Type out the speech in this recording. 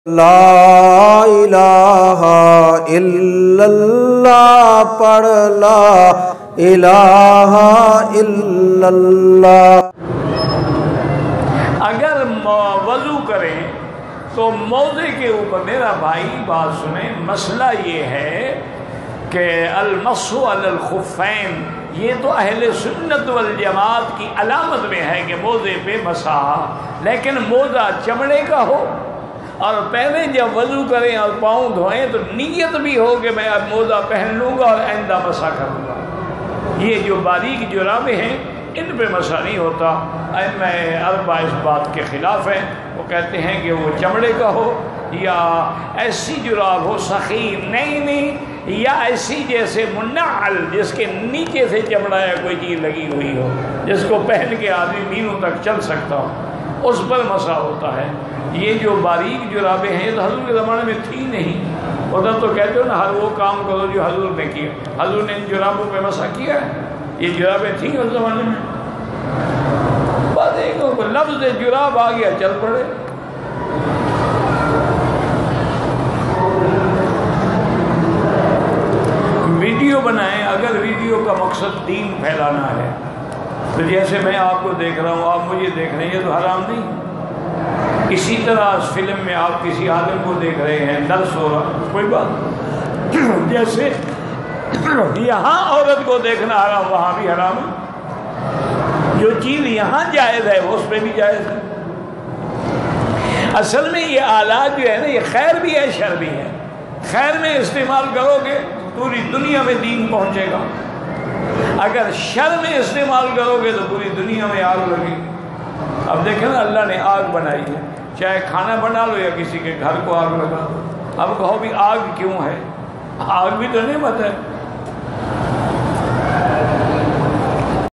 لا الہ الا اللہ پڑھ لا الہ الا اللہ۔ اگر وضو کریں تو موضع کے اوپر، میرا بھائی بات سنیں، مسئلہ یہ ہے کہ المسح علی الخفین یہ تو اہل سنت والجماعت کی علامت میں ہے کہ موضع پہ مسح، لیکن موضع چمڑے کا ہو اور پہلے جب وضو کریں اور پاؤں دھوئیں تو نیت بھی ہو کہ میں اب موزہ پہن لوں گا اور آئندہ مسح کروں گا۔ یہ جو باریک جرابیں ہیں ان پہ مسح نہیں ہوتا۔ ائمہ اربعہ اس بات کے خلاف ہیں، وہ کہتے ہیں کہ وہ چمڑے کا ہو یا ایسی جراب ہو سخین نہیں یا ایسی جیسے منعل جس کے نیچے سے چمڑا یا کوئی چیز لگی ہوئی ہو، جس کو پہن کے آدمی مینوں تک چل سکتا ہو، اس پر مسح ہوتا ہے۔ یہ جو باریک جرابیں ہیں یہ تو حضور کے زمانے میں تھی نہیں، ادھر تو کہتے ہو نا ہر وہ کام کرو جو حضور نے کیا۔ حضور نے ان جرابوں پہ مسح کیا ہے؟ یہ جرابیں تھیں اس زمانے میں؟ بس ایک لفظ جراب آ گیا چل پڑے۔ ویڈیو بنائیں، اگر ویڈیو کا مقصد دین پھیلانا ہے تو جیسے میں آپ کو دیکھ رہا ہوں، آپ مجھے دیکھ رہے ہیں، یہ تو حرام نہیں۔ اسی طرح فلم میں آپ کسی عالم کو دیکھ رہے ہیں، درس ہو رہا، کوئی بات، جیسے یہاں عورت کو دیکھنا حرام وہاں بھی حرام ہے، جو چیز یہاں جائز ہے وہ اس پہ بھی جائز ہے۔ اصل میں یہ آلات جو ہے نا یہ خیر بھی ہے شر بھی ہے۔ خیر میں استعمال کرو گے پوری دنیا میں دین پہنچے گا، اگر شر میں استعمال کرو گے تو پوری دنیا میں آگ لگے گی۔ اب دیکھیں نا اللہ نے آگ بنائی ہے، چاہے کھانا بنا لو یا کسی کے گھر کو آگ لگا دو، اب کہو بھی آگ کیوں ہے؟ آگ بھی تو نعمت ہے۔